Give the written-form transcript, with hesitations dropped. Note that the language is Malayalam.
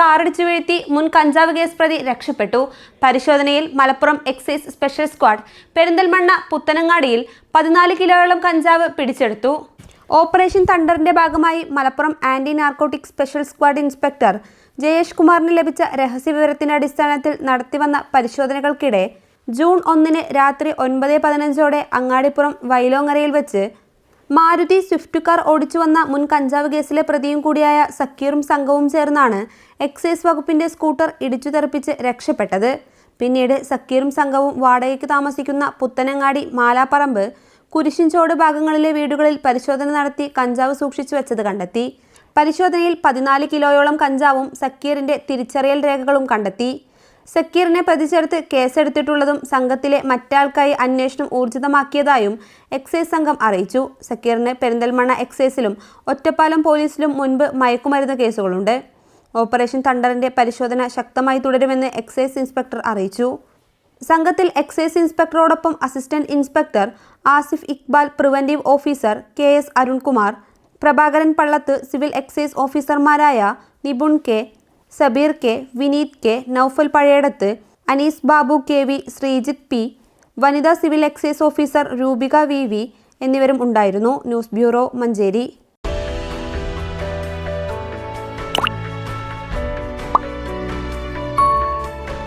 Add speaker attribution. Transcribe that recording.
Speaker 1: കാറിടിച്ചു വീഴ്ത്തി മുൻ കഞ്ചാവ് കേസ് പ്രതി രക്ഷപ്പെട്ടു. പരിശോധനയിൽ Malappuram excise special squad Perinthalmanna പുത്തനങ്ങാടിയിൽ 14 കിലോയോളം കഞ്ചാവ് പിടിച്ചെടുത്തു. ഓപ്പറേഷൻ തണ്ടറിന്റെ ഭാഗമായി Malappuram anti narcotic special squad inspector Jayesh കുമാറിന് ലഭിച്ച രഹസ്യവിവരത്തിന്റെ അടിസ്ഥാനത്തിൽ നടത്തിവന്ന പരിശോധനകൾക്കിടെ ജൂൺ 1 രാത്രി 9:15 അങ്ങാടിപ്പുറം വൈലോങ്ങരയിൽ വെച്ച് മാരുതി സ്വിഫ്റ്റ് കാർ ഓടിച്ചു വന്ന മുൻ കഞ്ചാവ് കേസിലെ പ്രതിയും കൂടിയായ സക്കീറും സംഘവും ചേർന്നാണ് എക്സൈസ് വകുപ്പിന്റെ സ്കൂട്ടർ ഇടിച്ചു തെറിപ്പിച്ച് രക്ഷപ്പെട്ടത്. പിന്നീട് സക്കീറും സംഘവും വാടകയ്ക്ക് താമസിക്കുന്ന പുത്തനങ്ങാടി മാലാപ്പറമ്പ് കുരിശിൻചോട് ഭാഗങ്ങളിലെ വീടുകളിൽ പരിശോധന നടത്തി കഞ്ചാവ് സൂക്ഷിച്ചു വെച്ചത് കണ്ടെത്തി. പരിശോധനയിൽ 14 കിലോയോളം കഞ്ചാവും സക്കീറിന്റെ തിരിച്ചറിയൽ രേഖകളും കണ്ടെത്തി. സക്കീറിനെ പ്രതി ചേർത്ത് കേസെടുത്തിട്ടുള്ളതും സംഘത്തിലെ മറ്റാൾക്കായി അന്വേഷണം ഊർജിതമാക്കിയതായും എക്സൈസ് സംഘം അറിയിച്ചു. സക്കീറിന് പെരിന്തൽമണ്ണ എക്സൈസിലും ഒറ്റപ്പാലം പോലീസിലും മുൻപ് മയക്കുമരുന്ന് കേസുകളുണ്ട്. ഓപ്പറേഷൻ തണ്ടറിന്റെ പരിശോധന ശക്തമായി തുടരുമെന്ന് എക്സൈസ് ഇൻസ്പെക്ടർ അറിയിച്ചു. സംഘത്തിൽ എക്സൈസ് ഇൻസ്പെക്ടറോടൊപ്പം assistant inspector Asif Iqbal, preventive officer KS Arunkumar, Prabhakaran Pallath, civil excise ഓഫീസർമാരായ Nipun K, Sabeer K, Vineeth K, Noufal Pazhayadath, Anees Babu KV, Sreejith P, വനിതാ civil excise officer Roopika VV എന്നിവരും ഉണ്ടായിരുന്നു. News bureau, Manjeri.